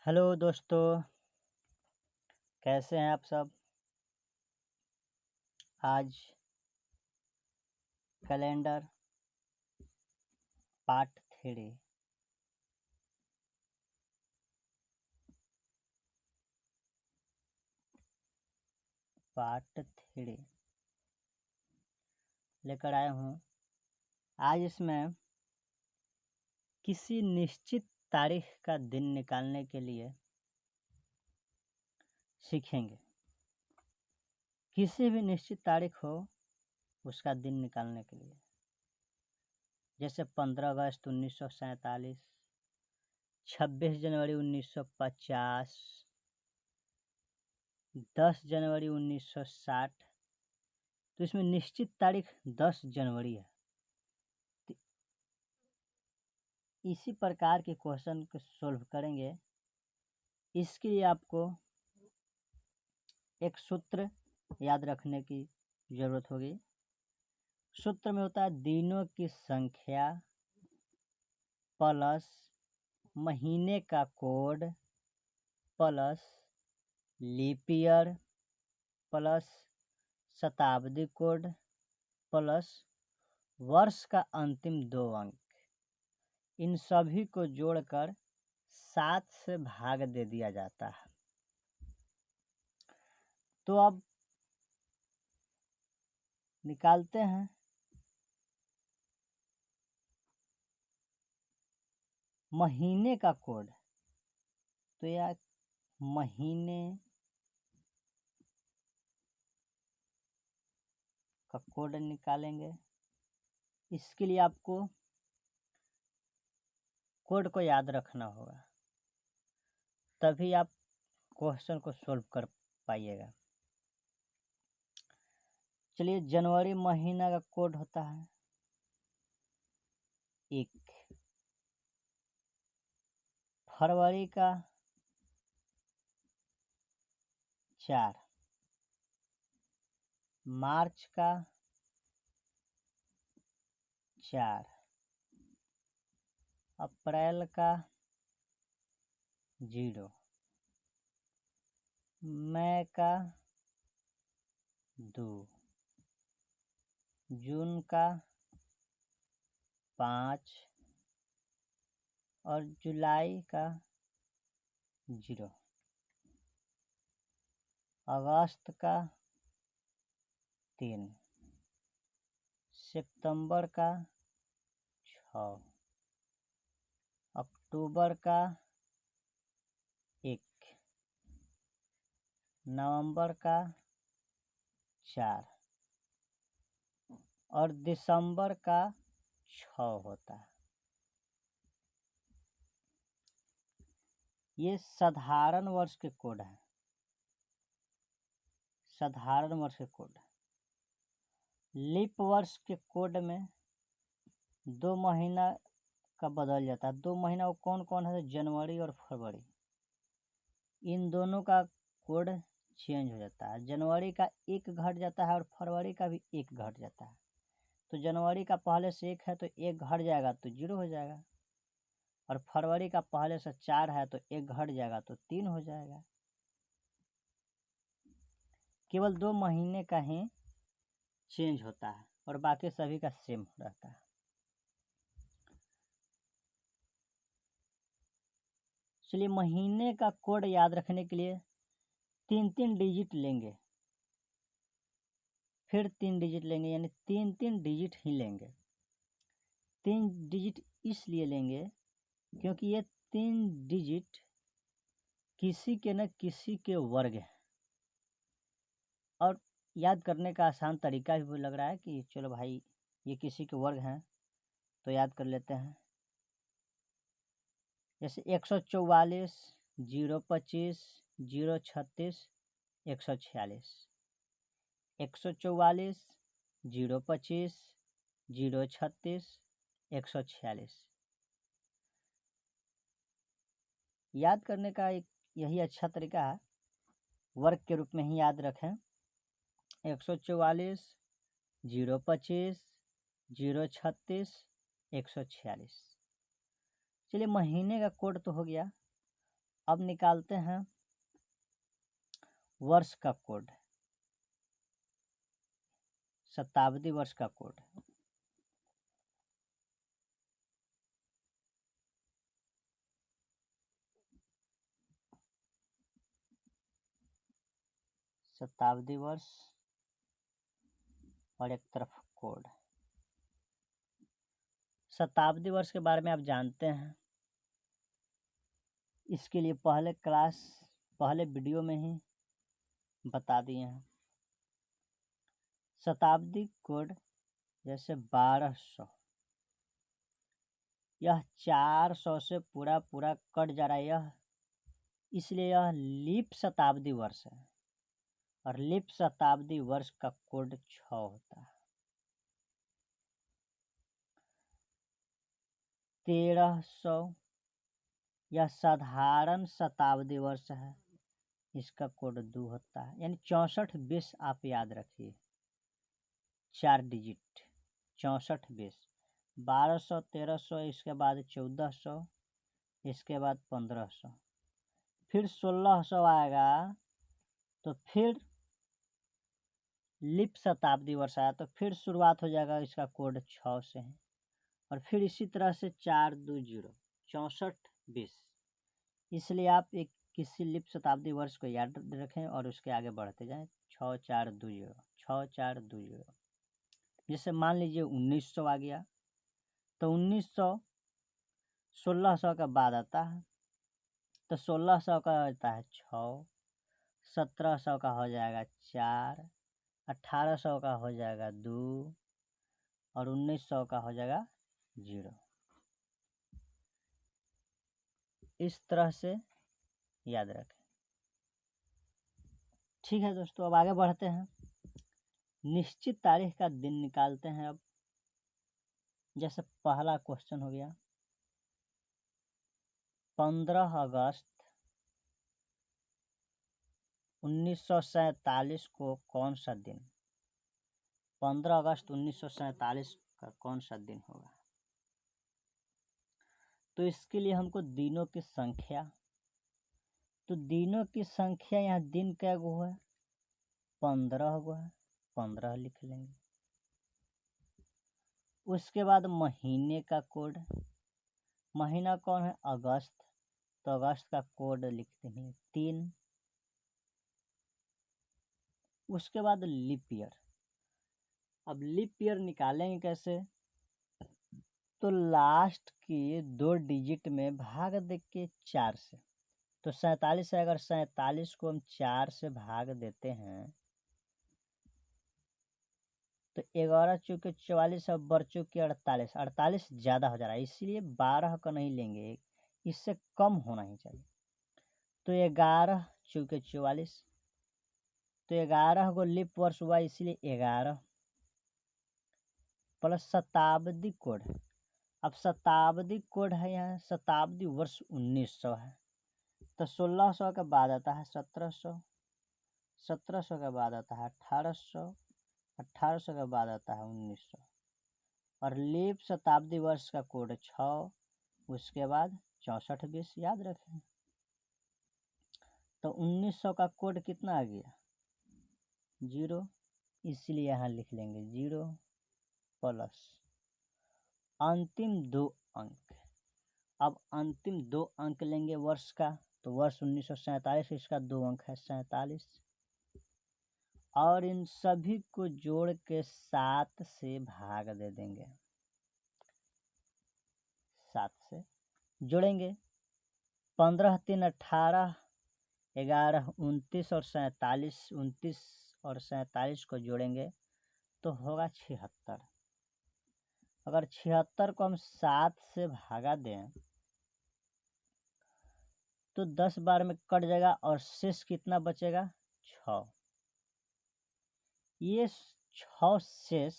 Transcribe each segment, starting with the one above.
Hello दोस्तों, कैसे हैं आप सब। आज कैलेंडर पार्ट 3 लेकर आया हूँ। आज इसमें किसी निश्चित तारीख का दिन निकालने के लिए सीखेंगे। किसी भी निश्चित तारीख हो उसका दिन निकालने के लिए, जैसे 15 अगस्त 1947, 26 जनवरी 1950, 10 जनवरी 1960। तो इसमें निश्चित तारीख 10 जनवरी है। इसी प्रकार के क्वेश्चन को सोल्व करेंगे। इसके लिए आपको एक सूत्र याद रखने की ज़रूरत होगी। सूत्र में होता है दिनों की संख्या प्लस महीने का code plus leap year plus शताब्दी कोड प्लस वर्ष का अंतिम 2 अंक। इन सभी को जोड़कर 7 से भाग दे दिया जाता है। तो अब निकालते हैं। महीने का कोड, तो यह महीने का कोड निकालेंगे। इसके लिए आपको कोड को याद रखना होगा, तभी आप क्वेश्चन को सॉल्व कर पाइएगा। चलिए, जनवरी महीना का कोड होता है 1, फरवरी का 4, मार्च का 4, अप्रैल का 0, मई का 2, जून का 5 और जुलाई का 0, अगस्त का 3, सितंबर का 6, अक्टूबर का 1, नवंबर का 4 और दिसंबर का 6 होता है। ये साधारण वर्ष के कोड हैं। साधारण वर्ष के कोड। लीप वर्ष के कोड में 2 महीना का बदल जाता है। 2 महीना वो कौन कौन है? जनवरी और फरवरी। इन दोनों का कोड चेंज हो जाता है। जनवरी का 1 घट जाता है और फरवरी का भी 1 घट जाता है। तो जनवरी का पहले से 1 है तो 1 घट जाएगा तो 0 हो जाएगा, और फरवरी का पहले से 4 है तो 1 घट जाएगा तो 3 हो जाएगा। केवल 2 महीने का ही चेंज होता है और बाकी सभी का सेम रहता है। चलिए, महीने का कोड याद रखने के लिए 3-3 डिजिट लेंगे, फिर 3 डिजिट लेंगे, यानी 3-3 डिजिट ही लेंगे। 3 डिजिट इसलिए लेंगे क्योंकि ये 3 डिजिट किसी के न किसी के वर्ग हैं। और याद करने का आसान तरीका भी लग रहा है कि चलो भाई ये किसी के वर्ग हैं तो याद कर लेते हैं। जैसे 144, 025, 036, 146। 144, 025, 036, 146। याद करने का एक यही अच्छा तरीका है, वर्ग के रूप में ही याद रखें। 144, 025, 036, 146। चलिए, महीने का कोड तो हो गया। अब निकालते हैं वर्ष का कोड, शताब्दी वर्ष का कोड। शताब्दी वर्ष और एक तरफ कोड। शताब्दी वर्ष के बारे में आप जानते हैं, इसके लिए पहले वीडियो में ही बता दिए हैं। शताब्दी कोड जैसे 1200, यह 400 से पूरा कट जा रहा है, यह इसलिए यह लीप शताब्दी वर्ष है, और लीप शताब्दी वर्ष का कोड 6 होता है। 1300 यह साधारण शताब्दी वर्ष है, इसका कोड 2 होता है। यानी 64 20 आप याद रखिए, 4 डिजिट 64 20। 1200, 1300, इसके बाद 1400, इसके बाद 1500, फिर 1600 आएगा, तो फिर लीप शताब्दी वर्ष आया, तो फिर शुरुआत हो जाएगा इसका कोड 6 से है, और फिर इसी तरह से 420 64 20। इसलिए आप एक किसी लीप शताब्दी वर्ष को याद रखें और उसके आगे बढ़ते जाएं। 6420 6420। जैसे मान लीजिए 1900 आ गया, तो 1900 1600 का बाद आता है, तो 1600 का आता है 6, 1700 का हो जाएगा 4, 1800 का हो जाएगा 2, और 1900 का हो जाएगा 0। इस तरह से याद रखें। ठीक है दोस्तों, अब आगे बढ़ते हैं। निश्चित तारीख का दिन निकालते हैं। अब जैसे पहला क्वेश्चन हो गया, 15 अगस्त 1947 को कौन सा दिन? 15 अगस्त 1947 का कौन सा दिन होगा? तो इसके लिए हमको दिनों की संख्या, तो दिनों की संख्या यहाँ दिन क्या गो है? 15 गो है, 15 लिख लेंगे। उसके बाद महीने का कोड, महीना कौन है? अगस्त, तो अगस्त का कोड लिखते हैं 3। उसके बाद लीप ईयर। अब लीप ईयर निकालेंगे कैसे? तो लास्ट के 2 डिजिट में भाग दे के 4 से, तो 47 है, अगर 47 को हम 4 से भाग देते हैं तो 11 चौके 44 और बढ़ चुके 48, 48 ज़्यादा हो जा रहा है, इसलिए 12 का नहीं लेंगे, इससे कम होना ही चाहिए। तो 11 चौके 44, तो 11 को लीप वर्ष हुआ, इसलिए 11 प्लस शताब्दी कोड। अब शताब्दी कोड है यहाँ, शताब्दी वर्ष 1900 है, तो 1600 के बाद आता है 1700, 1700 के बाद आता है 1800, 1800 के बाद आता है 1900, और लीप शताब्दी वर्ष का कोड 6, उसके बाद 64 20 याद रखें। तो 1900 का कोड कितना आ गया? 0, इसलिए यहाँ लिख लेंगे 0 प्लस अंतिम 2 अंक। अब अंतिम 2 अंक लेंगे वर्ष का, तो वर्ष 1947, इसका 2 अंक है 47, और इन सभी को जोड़ के 7 से भाग दे देंगे। 7 से जोड़ेंगे, 15 3 18, 11 29 और 47, 29 और 47 को जोड़ेंगे तो होगा 76। अगर 76 को हम 7 से भागा दें तो 10 बार में कट जाएगा, और शेष कितना बचेगा? 6। ये 6 शेष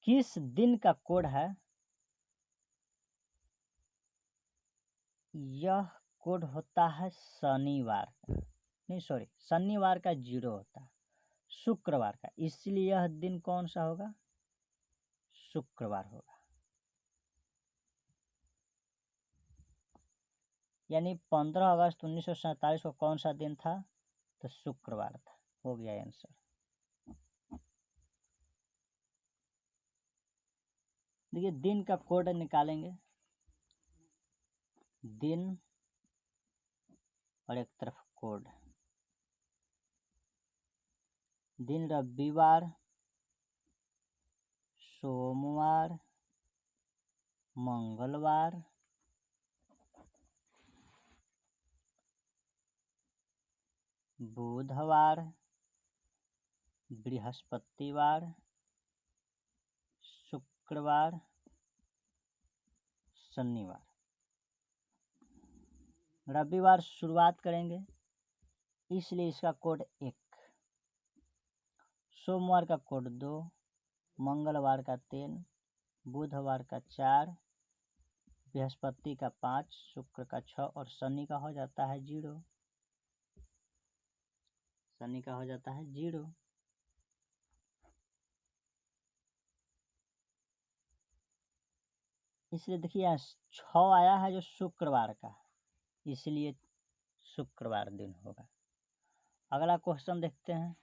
किस दिन का कोड है? यह कोड होता है शनिवार का, नहीं सॉरी, शनिवार का 0 होता है, शुक्रवार का, इसलिए यह दिन कौन सा होगा? शुक्रवार होगा। यानी 15 अगस्त 1947 को कौन सा दिन था? तो शुक्रवार था। हो गया आंसर। देखिए दिन का कोड निकालेंगे, दिन और एक तरफ कोड। दिन रविवार, सोमवार, मंगलवार, बुधवार, बृहस्पतिवार, शुक्रवार, शनिवार। रविवार शुरुआत करेंगे इसलिए इसका कोड 1, सोमवार का कोड 2, मंगलवार का 3, बुधवार का 4, बृहस्पति का 5, शुक्र का 6 और शनि का हो जाता है 0। शनि का हो जाता है 0। इसलिए देखिए यहाँ 6 आया है जो शुक्रवार का, इसलिए शुक्रवार दिन होगा। अगला क्वेश्चन देखते हैं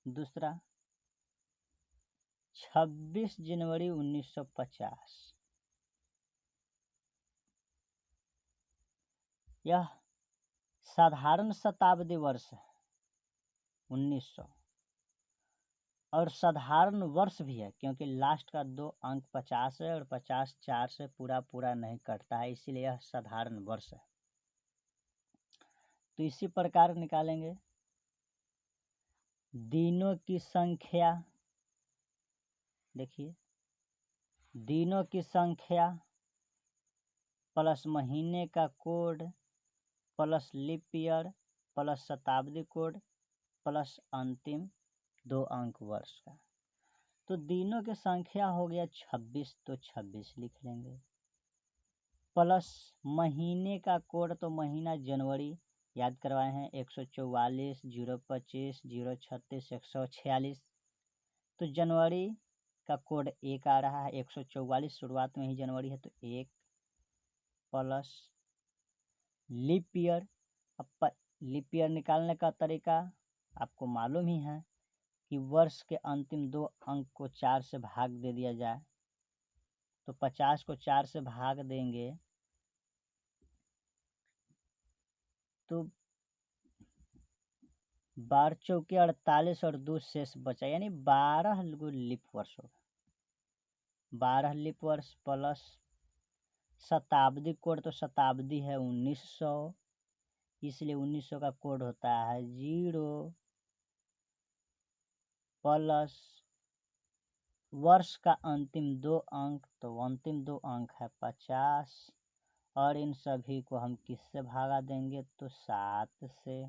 दूसरा। 26 जनवरी 1950 यह साधारण शताब्दी वर्ष है 1900, और साधारण वर्ष भी है क्योंकि लास्ट का 2 अंक 50 है और 50 4 से पूरा नहीं कटता है, इसीलिए यह साधारण वर्ष है। तो इसी प्रकार निकालेंगे दिनों की संख्या। देखिए दिनों की संख्या प्लस महीने का code plus leap year plus शताब्दी कोड प्लस अंतिम 2 अंक वर्ष का। तो दिनों की संख्या हो गया 26, तो 26 लिख लेंगे। प्लस महीने का कोड, तो महीना जनवरी याद करवाए हैं 144, 025, 036, 146। तो जनवरी का कोड 1 आ रहा है, 144 शुरुआत में ही जनवरी है तो 1 प्लस लीप ईयर। अब लीप ईयर निकालने का तरीका आपको मालूम ही है कि वर्ष के अंतिम 2 अंक को 4 से भाग दे दिया जाए। तो 50 को 4 से भाग देंगे तो 12 चौके 48 और 2 शेष बचा, यानी 12 लीप वर्ष होगा। 12 लीप वर्ष प्लस शताब्दी कोड, तो शताब्दी है 1900, इसलिए 1900 का कोड होता है 0 प्लस वर्ष का अंतिम 2 अंक, तो अंतिम 2 अंक है 50 और इन सभी को हम किससे भागा देंगे? तो 7 से।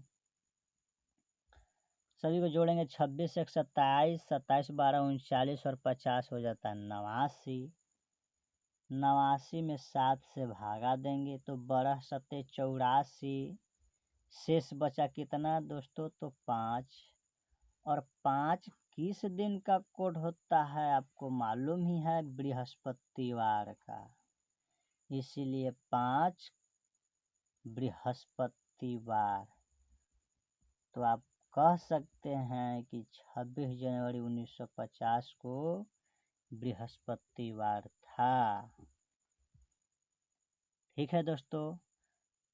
सभी को जोड़ेंगे 26 1 27, 27 12 39 और 50 हो जाता है 89। 89 में 7 से भागा देंगे तो 12 सत्ते 84, शेष बचा कितना दोस्तों? तो 5। और 5 किस दिन का कोड होता है आपको मालूम ही है, बृहस्पतिवार का, इसीलिए 5 बृहस्पतिवार। तो आप कह सकते हैं कि 26 जनवरी 1950 को बृहस्पतिवार था। ठीक है दोस्तों,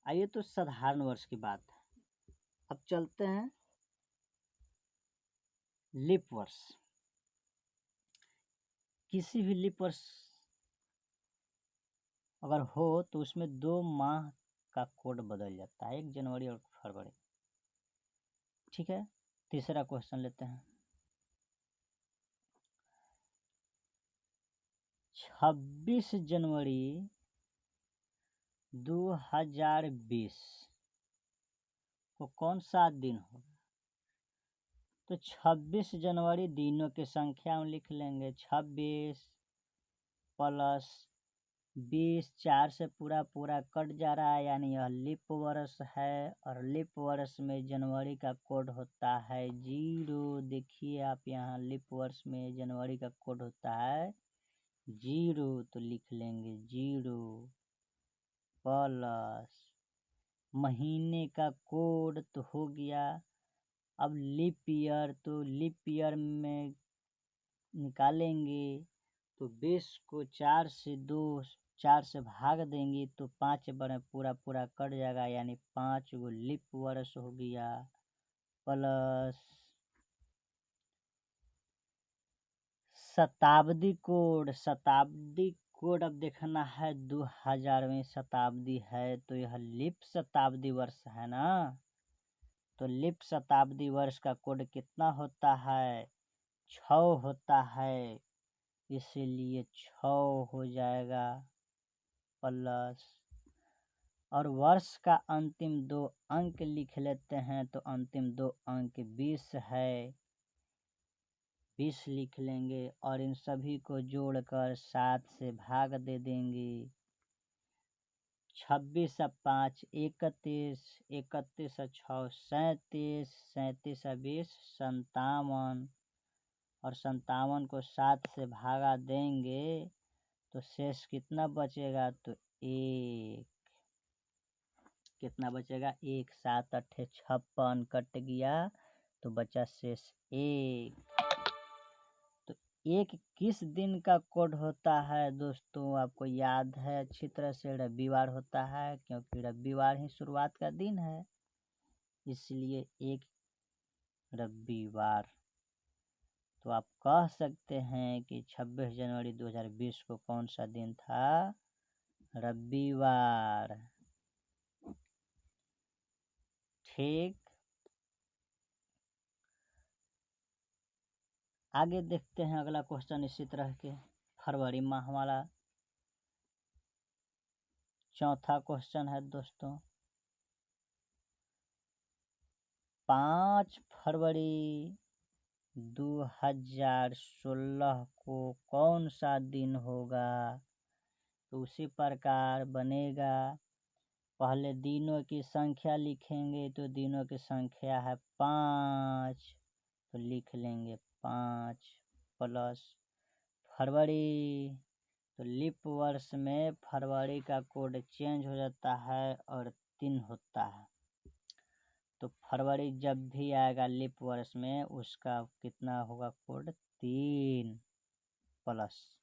आइए तो साधारण वर्ष की बात है। अब चलते हैं लीप वर्ष। किसी भी लीप वर्ष अगर हो तो उसमें 2 माह का कोड बदल जाता है, 1 जनवरी और फरवरी। ठीक है, तीसरा क्वेश्चन लेते हैं। 26 जनवरी 2020 को कौन सा दिन होगा? तो 26 जनवरी दिनों की संख्या में लिख लेंगे 26 प्लस 20, 4 से पूरा कट जा रहा है, यानी यह लीप वर्ष है और लीप वर्ष में जनवरी का कोड होता है 0। देखिए आप यहाँ लीप वर्ष में जनवरी का कोड होता है 0, तो लिख लेंगे 0 प्लस महीने का कोड तो हो गया। अब लीप ईयर, तो लीप ईयर में निकालेंगे तो 20 को 4 से भाग देंगे तो 5 बार पूरा पूरा कट जाएगा, यानी 5 गो लीप वर्ष हो गया। प्लस शताब्दी कोड, अब देखना है 2000वीं शताब्दी है तो यह लीप शताब्दी वर्ष है ना। तो लीप शताब्दी वर्ष का कोड कितना होता है? 6 होता है, इसीलिए 6 हो जाएगा। प्लस और वर्ष का अंतिम 2 अंक लिख लेते हैं, तो अंतिम 2 अंक 20 है, 20 लिख लेंगे और इन सभी को जोड़कर 7 से भाग दे देंगे। 26 और 5 31, 31 और 6 37, 37 और 20 57, और 57 को 7 से भागा देंगे तो शेष कितना बचेगा? तो 1। कितना बचेगा? 1 7 8 56 कट गया तो बचा शेष 1। तो 1 किस दिन का कोड होता है दोस्तों? आपको याद है अच्छी तरह से, रविवार होता है, क्योंकि रविवार ही शुरुआत का दिन है, इसलिए 1 रविवार। तो आप कह सकते हैं कि 26 जनवरी 2020 को कौन सा दिन था? रविवार। ठीक, आगे देखते हैं अगला क्वेश्चन इसी तरह के, फरवरी माह वाला चौथा क्वेश्चन है दोस्तों। 5 फरवरी 2016 को कौन सा दिन होगा? तो उसी प्रकार बनेगा, पहले दिनों की संख्या लिखेंगे, तो दिनों की संख्या है 5, तो लिख लेंगे 5। प्लस फरवरी, तो लीप वर्ष में फरवरी का कोड चेंज हो जाता है और 3 होता है, तो फरवरी जब भी आएगा लीप वर्ष में उसका कितना होगा कोड? 3। प्लस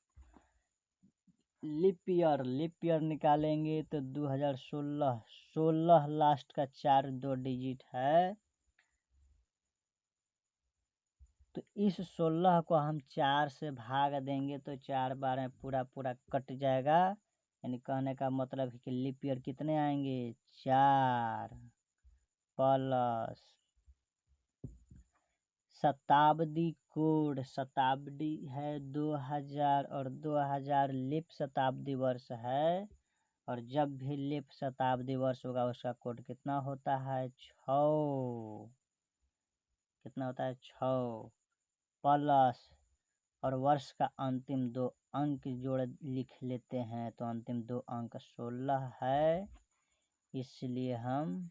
लीप ईयर निकालेंगे तो 2016, 16 लास्ट का 4 2 डिजिट है, तो इस 16 को हम 4 से भाग देंगे तो 4 बार में पूरा पूरा कट जाएगा, यानी कहने का मतलब है कि लीप ईयर कितने आएंगे? 4। प्लस शताब्दी कोड, शताब्दी है 2000 और 2000 लीप शताब्दी वर्ष है, और जब भी लीप शताब्दी वर्ष होगा उसका कोड कितना होता है? 6। कितना होता है? 6। प्लस और वर्ष का अंतिम 2 अंक जोड़ लिख लेते हैं, तो अंतिम 2 अंक 16 है, इसलिए हम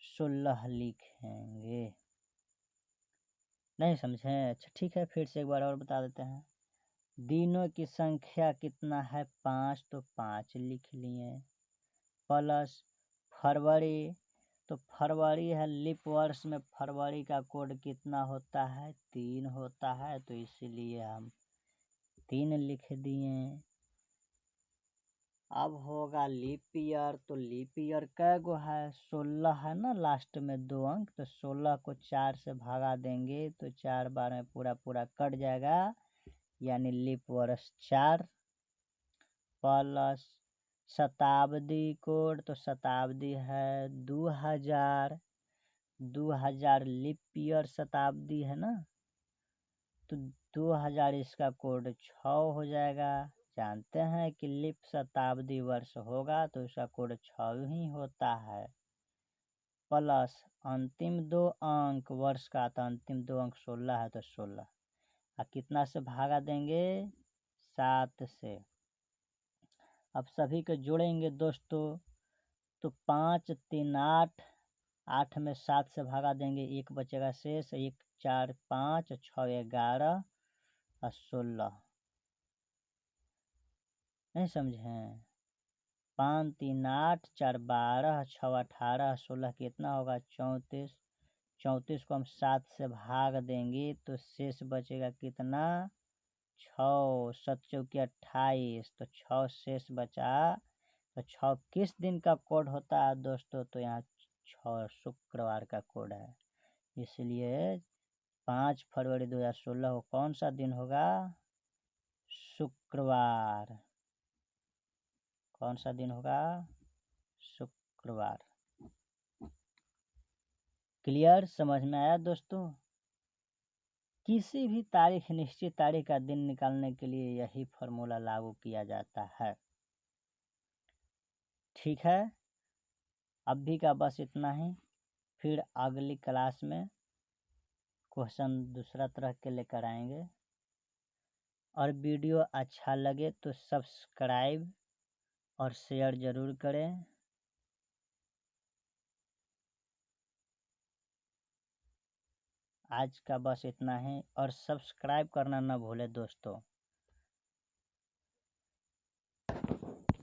16 लिखेंगे। नहीं समझे? अच्छा ठीक है, फिर से एक बार और बता देते हैं। दिनों की संख्या कितना है? 5, तो 5 लिख लिए। प्लस फरवरी, तो फरवरी है लीप वर्ष में फरवरी का कोड कितना होता है? 3 होता है, तो इसीलिए हम 3 लिख दिए। अब होगा लीप ईयर, तो लीप ईयर कै गो है? 16 है ना, लास्ट में 2 अंक, तो 16 को 4 से भागा देंगे तो 4 बार में पूरा पूरा कट जाएगा, यानी लीप वर्ष 4। प्लस शताब्दी कोड, तो शताब्दी है 2000, 2000 लीप ईयर शताब्दी है ना, तो 2000 इसका कोड 6 हो जाएगा। जानते हैं कि लीप शताब्दी वर्ष होगा तो इसका कोड 6 ही होता है। प्लस अंतिम 2 अंक वर्ष का, तो अंतिम 2 अंक 16 है, तो 16 कितना से भागा देंगे? 7 से। अब सभी को जोड़ेंगे दोस्तों, तो 5 3 8, 8 में 7 से भागा देंगे, 1 बचेगा शेष, 1 4 5 6 11 और 16। नहीं समझे? 5 3 8 4 12 6 18 16 कितना होगा 34। 34 को हम 7 से भाग देंगे तो शेष बचेगा कितना 6। 7 चौकी 28 तो 6 शेष बचा। तो 6 किस दिन का कोड होता है दोस्तों? तो यहाँ 6 शुक्रवार का कोड है। इसलिए 5 फरवरी 2016 को कौन सा दिन होगा? शुक्रवार। कौन सा दिन होगा? शुक्रवार। क्लियर? समझ में आया दोस्तों? किसी भी तारीख निश्चित तारीख का दिन निकालने के लिए यही फॉर्मूला लागू किया जाता है। ठीक है, अभी का बस इतना ही। फिर अगली क्लास में क्वेश्चन दूसरा तरह के लेकर आएंगे। और वीडियो अच्छा लगे तो सब्सक्राइब और शेयर ज़रूर करें। आज का बस इतना ही और सब्सक्राइब करना ना भूलें दोस्तों।